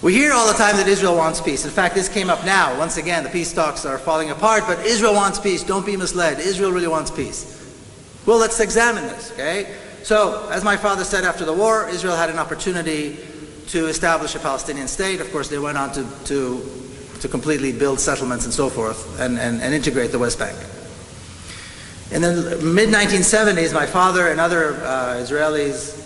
We hear all the time that Israel wants peace. In fact, this came up now. Once again, the peace talks are falling apart, but Israel wants peace. Don't be misled. Israel really wants peace. Well, let's examine this, okay? So, as my father said, after the war, Israel had an opportunity to establish a Palestinian state. Of course, they went on to completely build settlements and so forth and integrate the West Bank. In the mid-1970s, my father and other Israelis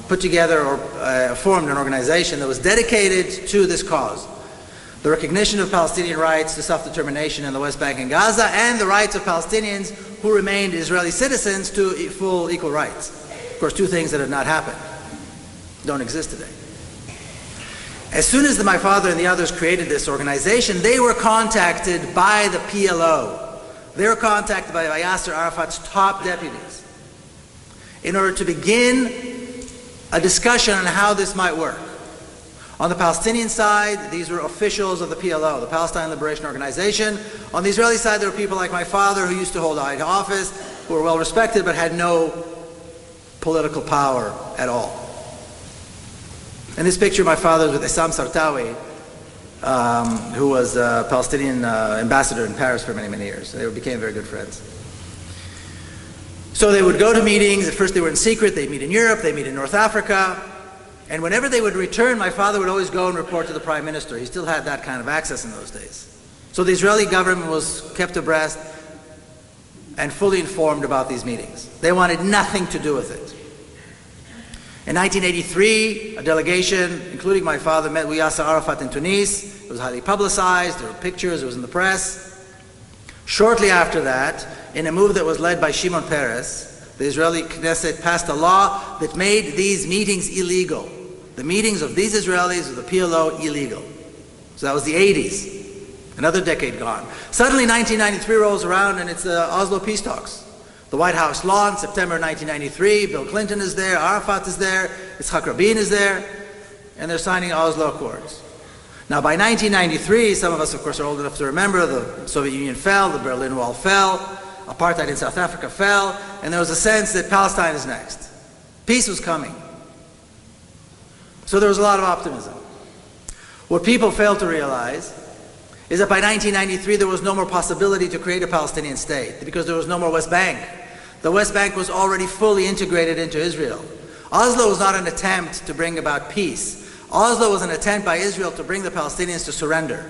put together or formed an organization that was dedicated to this cause. The recognition of Palestinian rights to self-determination in the West Bank and Gaza, and the rights of Palestinians who remained Israeli citizens to full equal rights. Of course, two things that have not happened, don't exist today. As soon as my father and the others created this organization, they were contacted by the PLO. They were contacted by Yasser Arafat's top deputies in order to begin a discussion on how this might work. On the Palestinian side, these were officials of the PLO, the Palestine Liberation Organization. On the Israeli side, there were people like my father who used to hold high office, who were well respected but had no political power at all. In this picture, my father was with Essam Sartawi, who was a Palestinian ambassador in Paris for many, many years. They became very good friends. So they would go to meetings. At first they were in secret. They'd meet in Europe. They'd meet in North Africa. And whenever they would return, my father would always go and report to the prime minister. He still had that kind of access in those days. So the Israeli government was kept abreast and fully informed about these meetings. They wanted nothing to do with it. In 1983, a delegation, including my father, met with Yasser Arafat in Tunis. It was highly publicized. There were pictures. It was in the press. Shortly after that, in a move that was led by Shimon Peres, the Israeli Knesset passed a law that made these meetings illegal. The meetings of these Israelis with the PLO illegal. So that was the 80s. Another decade gone. Suddenly 1993 rolls around and it's the Oslo peace talks. The White House law in September 1993, Bill Clinton is there, Arafat is there, Yitzhak Rabin is there, and they're signing Oslo Accords. Now by 1993, some of us of course are old enough to remember, the Soviet Union fell, the Berlin Wall fell, apartheid in South Africa fell, and there was a sense that Palestine is next. Peace was coming. So there was a lot of optimism. What people failed to realize is that by 1993 there was no more possibility to create a Palestinian state because there was no more West Bank. The West Bank was already fully integrated into Israel. Oslo was not an attempt to bring about peace. Oslo was an attempt by Israel to bring the Palestinians to surrender.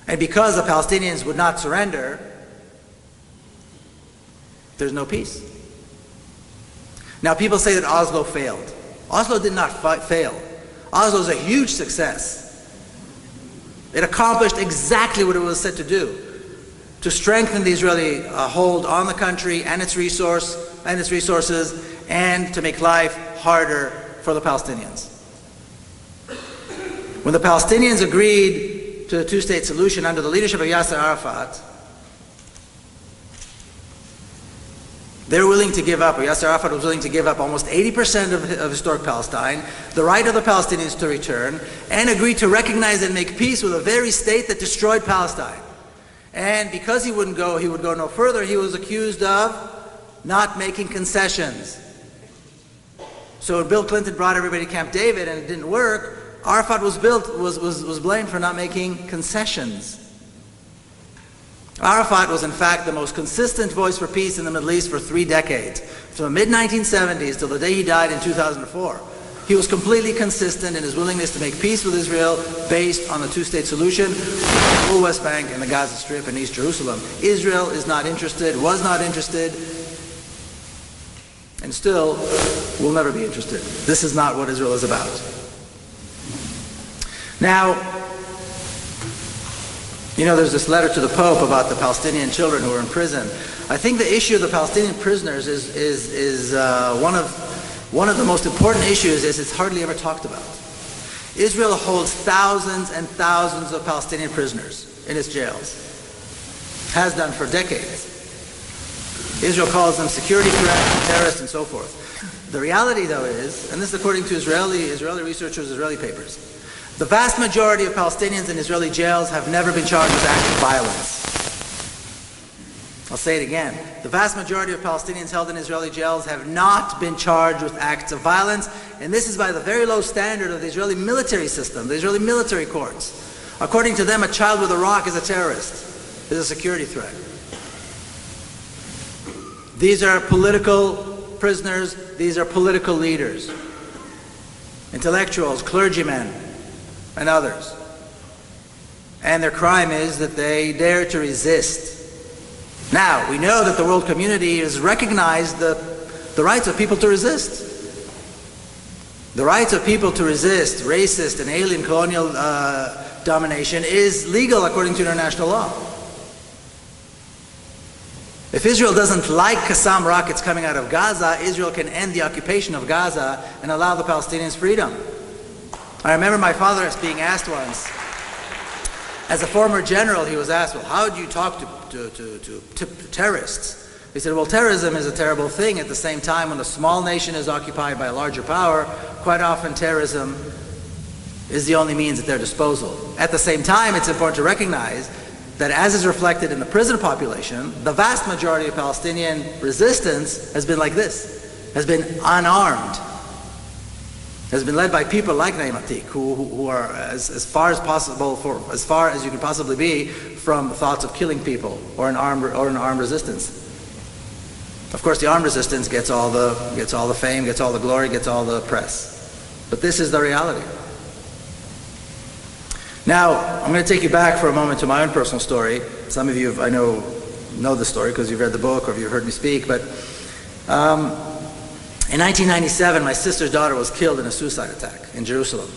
And because the Palestinians would not surrender, there's no peace. Now people say that Oslo failed. Oslo did not fail. Oslo is a huge success. It accomplished exactly what it was set to do, to strengthen the Israeli hold on the country and its resources, and to make life harder for the Palestinians. When the Palestinians agreed to the two-state solution under the leadership of Yasser Arafat, they were willing to give up, or Yasser Arafat was willing to give up almost 80% of historic Palestine, the right of the Palestinians to return, and agreed to recognize and make peace with a very state that destroyed Palestine. And because he would go no further, he was accused of not making concessions. So when Bill Clinton brought everybody to Camp David and it didn't work, Arafat was blamed for not making concessions. Arafat was in fact the most consistent voice for peace in the Middle East for 3 decades. From the mid-1970s till the day he died in 2004. He was completely consistent in his willingness to make peace with Israel based on the two-state solution, the full West Bank and the Gaza Strip and East Jerusalem. Israel is not interested, was not interested, and still will never be interested. This is not what Israel is about. Now, you know, there's this letter to the Pope about the Palestinian children who are in prison. I think the issue of the Palestinian prisoners is one of the most important issues is it's hardly ever talked about. Israel holds thousands and thousands of Palestinian prisoners in its jails. Has done for decades. Israel calls them security threats, terrorists, and so forth. The reality, though, is, and this is according to Israeli researchers, Israeli papers, the vast majority of Palestinians in Israeli jails have never been charged with acts of violence. I'll say it again. The vast majority of Palestinians held in Israeli jails have not been charged with acts of violence, and this is by the very low standard of the Israeli military system, the Israeli military courts. According to them, a child with a rock is a terrorist, is a security threat. These are political prisoners, these are political leaders, intellectuals, clergymen, and others. And their crime is that they dare to resist. Now, we know that the world community has recognized the rights of people to resist. The rights of people to resist racist and alien colonial domination is legal according to international law. If Israel doesn't like Qassam rockets coming out of Gaza, Israel can end the occupation of Gaza and allow the Palestinians freedom. I remember my father being asked once, as a former general, he was asked, well, how do you talk to terrorists? He said, well, terrorism is a terrible thing. At the same time, when a small nation is occupied by a larger power, quite often terrorism is the only means at their disposal. At the same time, it's important to recognize that as is reflected in the prison population, the vast majority of Palestinian resistance has been like this, has been unarmed, has been led by people like Mattityahu, who are as far as possible, as far as you can possibly be, from thoughts of killing people or an armed resistance. Of course, the armed resistance gets all the fame, gets all the glory, gets all the press. But this is the reality. Now, I'm going to take you back for a moment to my own personal story. Some of you, I know the story because you've read the book or you've heard me speak, but in 1997, my sister's daughter was killed in a suicide attack in Jerusalem.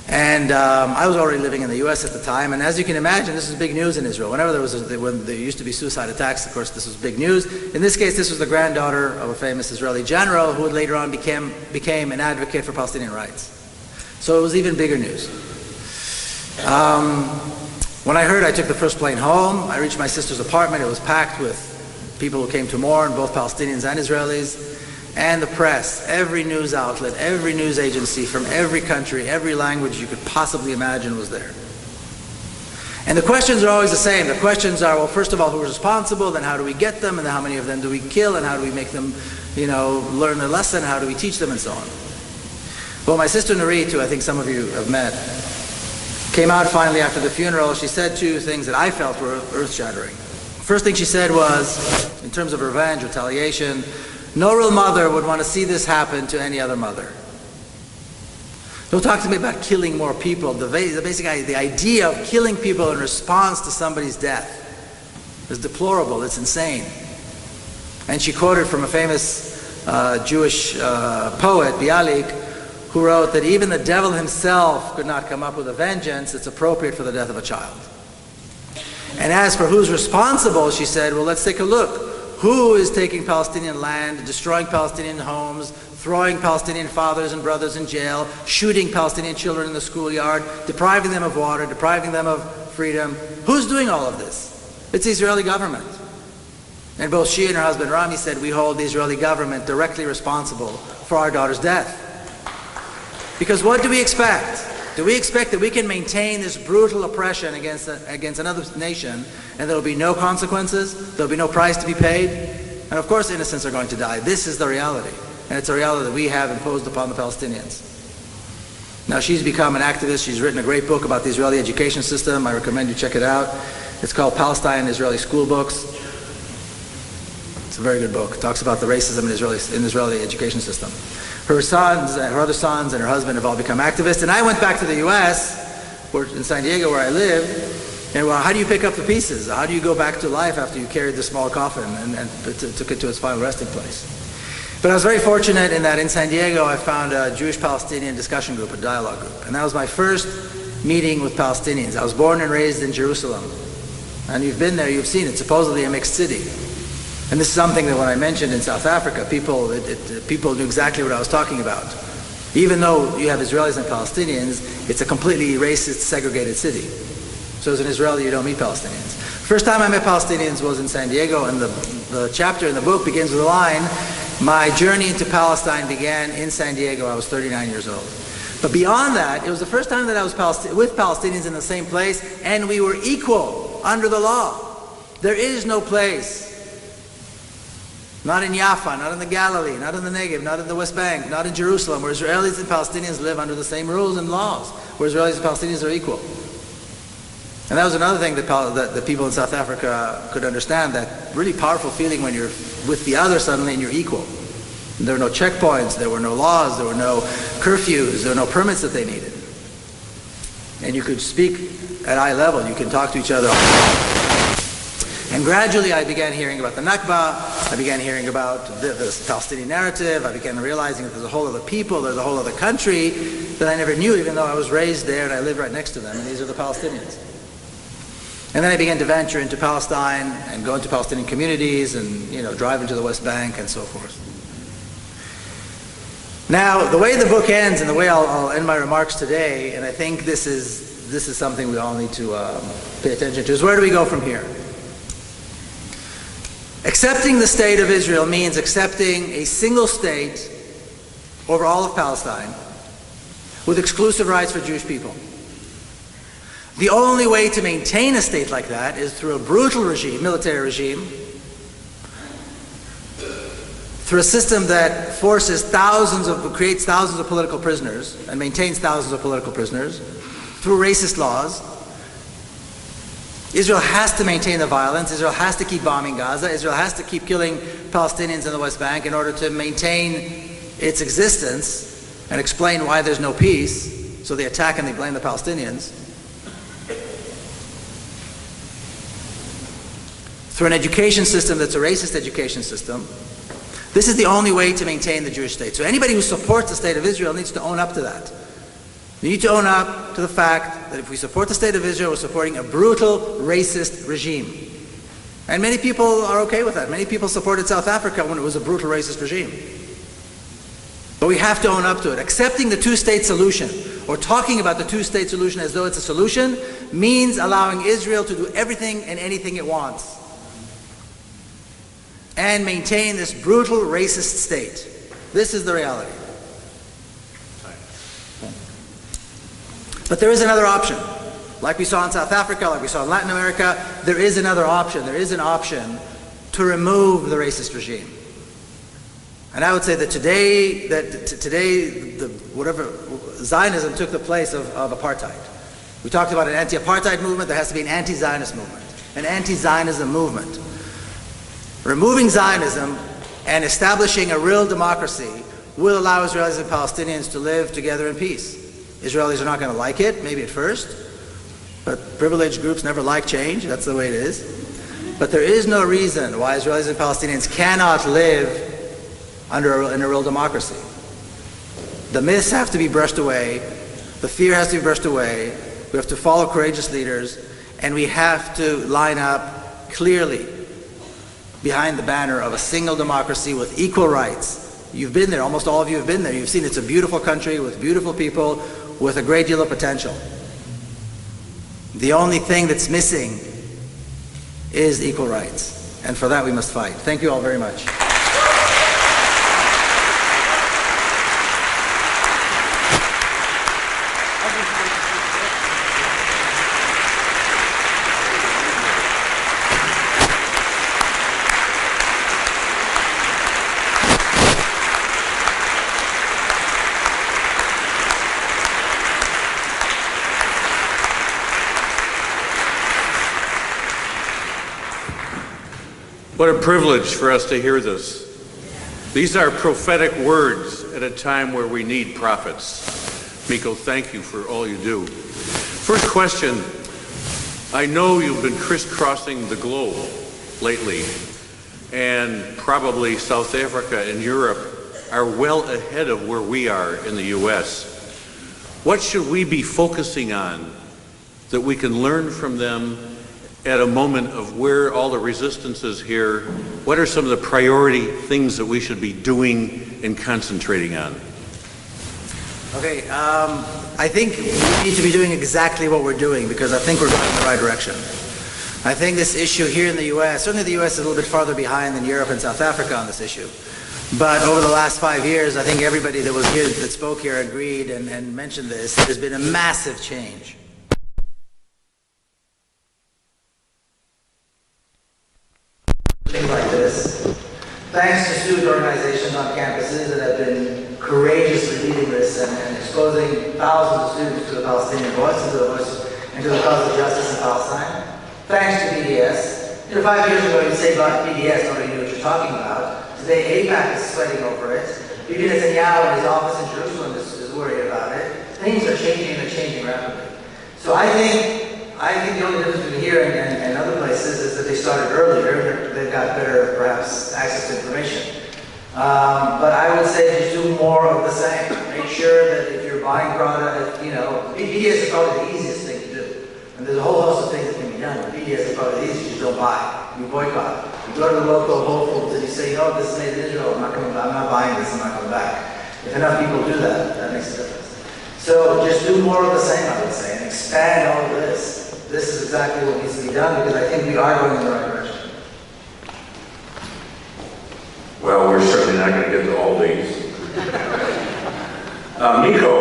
And I was already living in the U.S. at the time, and as you can imagine, this is big news in Israel. Whenever when there used to be suicide attacks, of course, this was big news. In this case, this was the granddaughter of a famous Israeli general who later on became an advocate for Palestinian rights. So it was even bigger news. When I heard, I took the first plane home. I reached my sister's apartment. It was packed with people who came to mourn, both Palestinians and Israelis. And the press, every news outlet, every news agency from every country, every language you could possibly imagine was there. And the questions are always the same. The questions are, well, first of all, who's responsible? Then how do we get them? And then how many of them do we kill? And how do we make them, learn their lesson? How do we teach them? And so on. Well, my sister Nurit, who I think some of you have met, came out finally after the funeral. She said two things that I felt were earth-shattering. First thing she said was, in terms of revenge, retaliation, no real mother would want to see this happen to any other mother. Don't talk to me about killing more people. The idea of killing people in response to somebody's death is deplorable. It's insane. And she quoted from a famous Jewish poet, Bialik, who wrote that even the devil himself could not come up with a vengeance that's appropriate for the death of a child. And as for who's responsible, she said, well, let's take a look. Who is taking Palestinian land, destroying Palestinian homes, throwing Palestinian fathers and brothers in jail, shooting Palestinian children in the schoolyard, depriving them of water, depriving them of freedom? Who's doing all of this? It's the Israeli government. And both she and her husband Rami said, we hold the Israeli government directly responsible for our daughter's death. Because what do we expect? Do we expect that we can maintain this brutal oppression against another nation and there will be no consequences? There will be no price to be paid? And of course innocents are going to die. This is the reality. And it's a reality that we have imposed upon the Palestinians. Now she's become an activist. She's written a great book about the Israeli education system. I recommend you check it out. It's called Palestine and Israeli School Books. It's a very good book. It talks about the racism in the Israeli education system. Her sons, her other sons, and her husband have all become activists. And I went back to the U.S., in San Diego, where I live. And well, how do you pick up the pieces? How do you go back to life after you carried the small coffin and took it to its final resting place? But I was very fortunate in that in San Diego, I found a Jewish-Palestinian discussion group, a dialogue group. And that was my first meeting with Palestinians. I was born and raised in Jerusalem. And you've been there, you've seen it. Supposedly a mixed city. And this is something that when I mentioned in South Africa, people knew exactly what I was talking about. Even though you have Israelis and Palestinians, it's a completely racist, segregated city. So as an Israeli, you don't meet Palestinians. First time I met Palestinians was in San Diego, and the chapter in the book begins with a line, my journey into Palestine began in San Diego. I was 39 years old. But beyond that, it was the first time that I was with Palestinians in the same place, and we were equal under the law. There is no place, not in Jaffa, not in the Galilee, not in the Negev, not in the West Bank, not in Jerusalem, where Israelis and Palestinians live under the same rules and laws, where Israelis and Palestinians are equal. And that was another thing that the people in South Africa could understand, that really powerful feeling when you're with the other suddenly and you're equal. And there were no checkpoints, there were no laws, there were no curfews, there were no permits that they needed. And you could speak at eye level, you can talk to each other. And gradually I began hearing about the Nakba, I began hearing about the Palestinian narrative, I began realizing that there's a whole other people, there's a whole other country that I never knew, even though I was raised there and I lived right next to them, and these are the Palestinians. And then I began to venture into Palestine and go into Palestinian communities and, drive into the West Bank and so forth. Now, the way the book ends and the way I'll end my remarks today, and I think this is something we all need to pay attention to, is where do we go from here? Accepting the state of Israel means accepting a single state over all of Palestine with exclusive rights for Jewish people. The only way to maintain a state like that is through a brutal regime, military regime, through a system that creates thousands of political prisoners and maintains thousands of political prisoners, through racist laws. Israel has to maintain the violence. Israel has to keep bombing Gaza. Israel has to keep killing Palestinians in the West Bank in order to maintain its existence and explain why there's no peace. So they attack and they blame the Palestinians. Through an education system that's a racist education system. This is the only way to maintain the Jewish state. So anybody who supports the state of Israel needs to own up to that. We need to own up to the fact that if we support the state of Israel, we're supporting a brutal, racist regime. And many people are okay with that. Many people supported South Africa when it was a brutal, racist regime. But we have to own up to it. Accepting the two-state solution, or talking about the two-state solution as though it's a solution, means allowing Israel to do everything and anything it wants and maintain this brutal, racist state. This is the reality. But there is another option. Like we saw in South Africa, like we saw in Latin America, there is another option. There is an option to remove the racist regime. And I would say that today, Zionism took the place of apartheid. We talked about an anti-apartheid movement. There has to be an anti-Zionist movement, an anti-Zionism movement. Removing Zionism and establishing a real democracy will allow Israelis and Palestinians to live together in peace. Israelis are not going to like it, maybe at first, but privileged groups never like change. That's the way it is. But there is no reason why Israelis and Palestinians cannot live in a real democracy. The myths have to be brushed away. The fear has to be brushed away. We have to follow courageous leaders, and we have to line up clearly behind the banner of a single democracy with equal rights. You've been there. Almost all of you have been there. You've seen it's a beautiful country with beautiful people, with a great deal of potential. The only thing that's missing is equal rights. And for that we must fight. Thank you all very much. What a privilege for us to hear this. These are prophetic words at a time where we need prophets. Miko, thank you for all you do. First question, I know you've been crisscrossing the globe lately, and probably South Africa and Europe are well ahead of where we are in the U.S. What should we be focusing on that we can learn from them at a moment of where all the resistance is here? What are some of the priority things that we should be doing and concentrating on? Okay, I think we need to be doing exactly what we're doing, because I think we're going in the right direction. I think this issue here in the U.S., certainly the U.S. is a little bit farther behind than Europe and South Africa on this issue. But over the last 5 years, I think everybody that was here, that spoke here, agreed and mentioned this. There's been a massive change. things like this. Thanks to student organizations on campuses that have been courageously leading this and exposing thousands of students to the Palestinian voice and to the cause of justice in Palestine. Thanks to BDS. 5 years ago you say about BDS, nobody knew what you're talking about. Today AIPAC is sweating over it. Bibi Netanyahu in his office in Jerusalem is worried about it. Things are changing and they're changing rapidly. So I think the only difference between here and other places is that they started earlier. They've got better, perhaps, access to information. But I would say just do more of the same. Make sure that if you're buying product, BDS is probably the easiest thing to do. And there's a whole host of things that can be done. But BDS is probably the easiest. You just don't buy. You boycott. You go to the local Whole Foods and you say, this is made in Israel. I'm not buying this. I'm not coming back. If enough people do that, that makes a difference. So just do more of the same, I would say, and expand all of this. This is exactly what needs to be done because I think we are going in the right direction. Well, we're certainly not going to get to all these. Miko,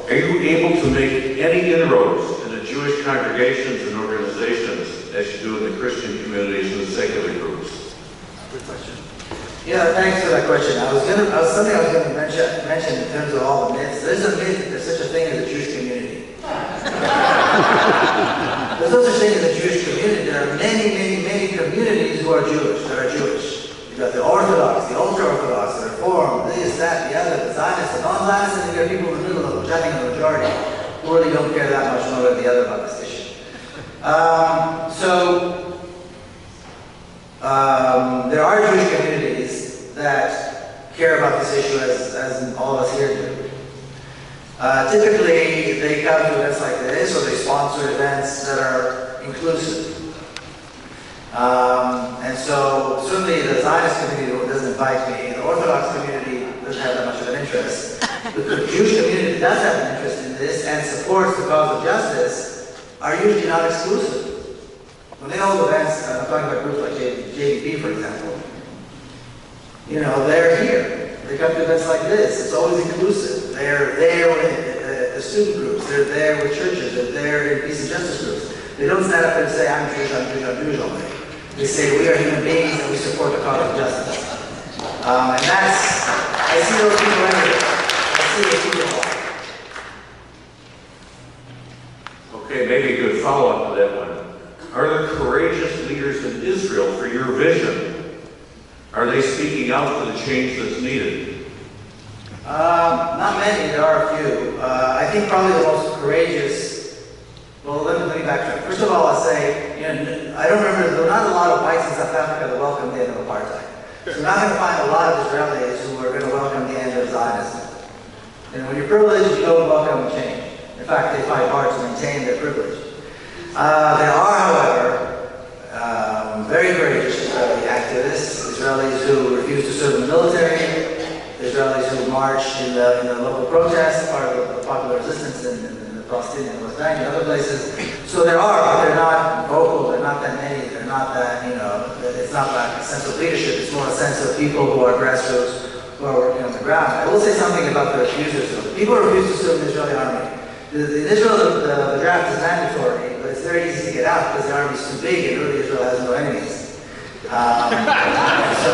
are you able to make any inroads in the Jewish congregations and organizations as you do in the Christian communities and the secular groups? Good question. Yeah, thanks for that question. I was going to mention in terms of all the myths. There's a myth that there's such a thing as a Jewish community. There's no such thing as a Jewish community. There are many communities who are Jewish, that are Jewish. You've got the Orthodox, the Ultra-Orthodox, the Reform, this, that, the other, the Zionists, the non-Zionists, and you've got people in the middle of which I think the majority who really don't care that much one way or the other about this issue. There are Jewish communities that care about this issue as all of us here do. Typically, they come to events like this, or they sponsor events that are inclusive. And so, certainly the Zionist community doesn't invite me. The Orthodox community doesn't have that much of an interest. The Jewish community does have an interest in this and supports the cause of justice, are usually not exclusive. When they hold events, I'm talking about groups like JDP, for example, they're here. They come to events like this. It's always inclusive. They're there with the student groups. They're there with churches. They're there in peace and justice groups. They don't stand up and say, I'm Jewish, I'm Jewish, I'm Jewish only. They say, we are human beings and we support the cause of justice. And that's, I see those people everywhere. I see those people. Okay, maybe a good follow-up to that one. Are there courageous leaders in Israel for your vision? Are they speaking out for the change that's needed? Not many, there are a few. I think probably the most courageous, well, let me backtrack. First of all, I'll say, I don't remember, there were not a lot of whites in South Africa that welcomed the end of apartheid. So you're not going to find a lot of Israelis who are going to welcome the end of Zionism. When you're privileged, you don't welcome change. In fact, they fight hard to maintain their privilege. There are, however, very courageous Israeli activists, Israelis who refuse to serve in the military, Israelis who march in the local protests, part of the popular resistance in the Palestinian West Bank and other places. So there are, but they're not vocal, they're not that many, they're not that, it's not that sense of leadership, it's more a sense of people who are grassroots, who are working on the ground. I will say something about the refusers. People refuse to serve in the Israeli army. In Israel, the draft is mandatory, but it's very easy to get out because the army is too big and really Israel has no enemies. So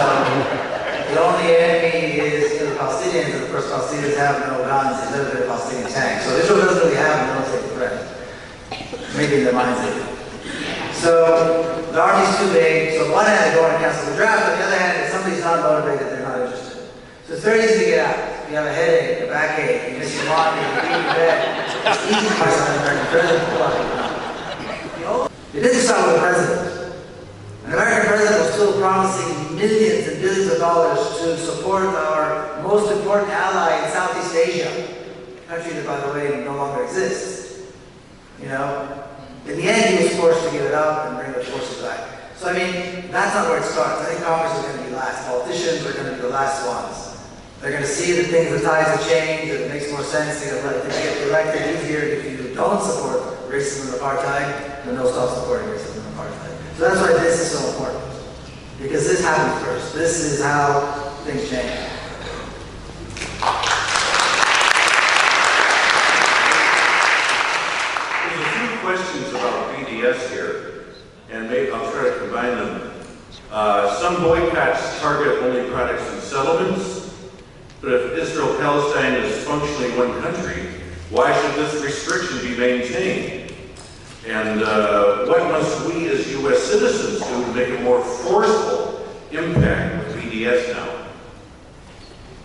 the only enemy is the Palestinians, and of course Palestinians have no guns, they've never been a Palestinian tank. So Israel doesn't really have a military threat. Maybe in their minds they do. So the army's too big, so on one hand they go and cancel the draft, on the other hand, if somebody's not motivated, they're not interested. So it's very easy to get out. You have a headache, a backache, you miss your laundry, you eat in bed. It's easy to find an American president to pull out. It didn't start with the president. An American president was still promising millions and billions of dollars to support our most important ally in Southeast Asia, a country that, by the way, no longer exists. In the end, he was forced to give it up and bring the forces back. So, that's not where it starts. I think Congress is going to be last. Politicians are going to be the last ones. They're going to see that the tides have changed, that it makes more sense to get elected easier if you don't support racism and apartheid, then they'll stop supporting racism and apartheid. So that's why this is so important. Because this happened first. This is how things change. There's a few questions about BDS here, and maybe I'll try to combine them. Some boycotts target only products and settlements, but if Israel-Palestine is functionally one country, why should this restriction be maintained? And what must we as U.S. citizens do to make a more forceful impact with BDS now?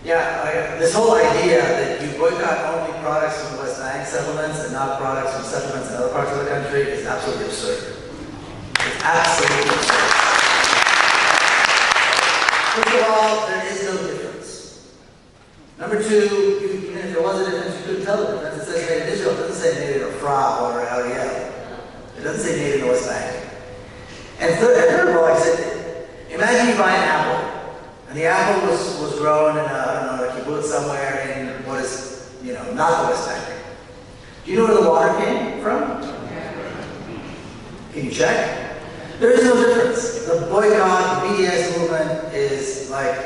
Yeah, this whole idea that you boycott only products from West Bank settlements and not products from settlements in other parts of the country is absolutely absurd. It's absolutely absurd. First of all, there is no difference. Number two, even if there was a difference, you couldn't tell the difference. It says made in Israel. It doesn't say made in Afra or Ariel. It doesn't say made in the West Bank. And third of all, I said, imagine you buy an apple. And the apple was grown in a kibbutz somewhere in what is, not the West Bank. Do you know where the water came from? Can you check? There is no difference. The boycott, the BDS movement is like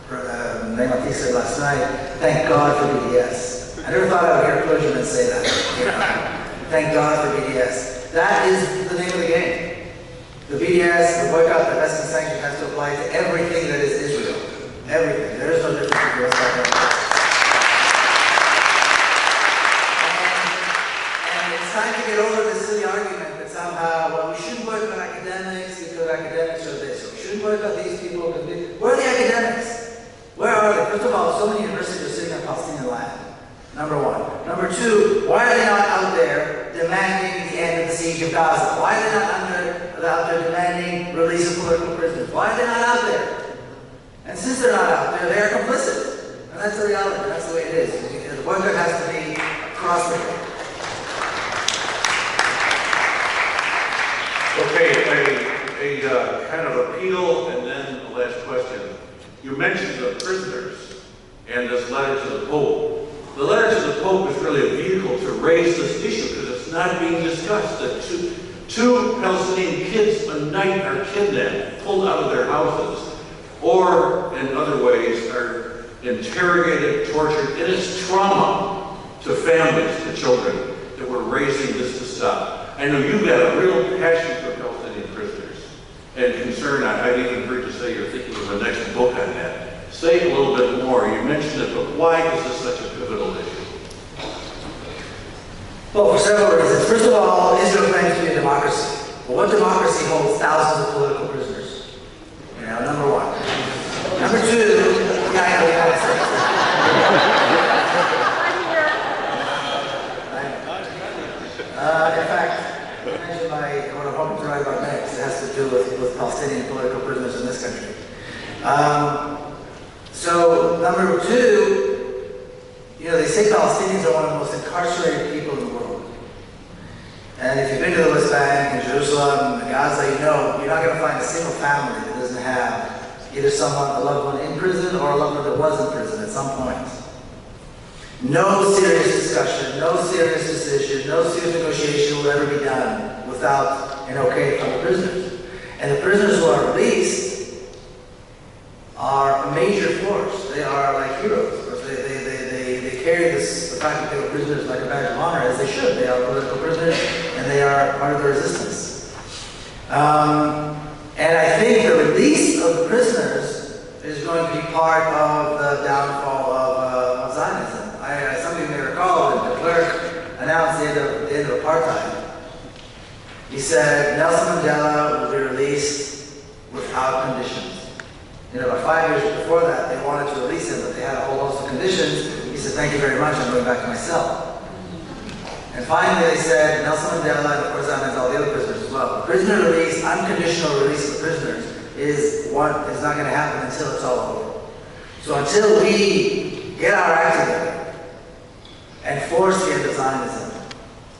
Mattityahu said last night, thank God for BDS. I never thought I would hear a clergyman say that. Thank God for BDS. That is the name of the game. The BDS, the boycott, the investment sanction has to apply to everything that is Israel. Everything. There is no difference between West Bank and Israel. And it's time to get over this silly argument that somehow, well, we shouldn't boycott academics because academics are this. Or we shouldn't boycott these people because where are the academics? Where are they? First of all, so many universities are sitting on Palestinian land. Number one. Number two, why are they not out there demanding the end of the siege of Gaza? Why are they not out there demanding release of political prisoners? Why are they not out there? And since they're not out there, they are complicit. And that's the reality. That's the way it is. The boycott has to be across the board. Okay, a kind of appeal and then the last question. You mentioned the prisoners and this letter to the Pope. The letter to the Pope is really a vehicle to raise this issue because it's not being discussed. That two Palestinian kids a night are kidnapped, pulled out of their houses, or in other ways are interrogated, tortured. It is trauma to families, to children, that we're raising this to stop. I know you've got a real passion for Palestinian prisoners and concern. I've even heard you say you're thinking of a next book on that. Say a little bit more. You mentioned it, but why is this such a pivotal issue? Well, for several reasons. First of all, Israel claims to be a democracy. But what democracy holds thousands of political prisoners? Number one. Number two, I know the United States. In fact, I mentioned what I'm hoping to write about next. It has to do with Palestinian political prisoners in this country. So, number two, they say Palestinians are one of the most incarcerated people in the world. And if you've been to the West Bank, in Jerusalem, in Gaza, you're not going to find a single family that doesn't have either a loved one in prison or a loved one that was in prison at some point. No serious discussion, no serious decision, no serious negotiation will ever be done without an okay from the prisoners. And the prisoners who are released are a major force. They are like heroes. They carry the fact that they were prisoners like a badge of honor, as they should. They are political prisoners, and they are part of the resistance. And I think the release of the prisoners is going to be part of the downfall of Zionism. Some of you may recall when de Klerk announced the end of apartheid. He said Nelson Mandela will be released without conditions. About 5 years before that, they wanted to release him, but they had a whole host of conditions. He said, thank you very much, I'm going back to my cell. And finally, they said, Nelson Mandela, and of course that means all the other prisoners as well. Prisoner release, unconditional release of the prisoners is not going to happen until it's all over. So until we get our act together and force the end of Zionism,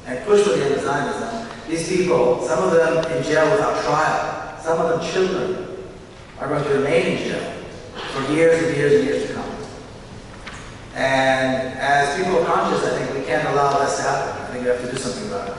and push for the end of Zionism, these people, some of them in jail without trial, some of them children, are going to remain in jail for years and years and years to come. And as people are conscious, I think we can't allow this to happen. I think we have to do something about it.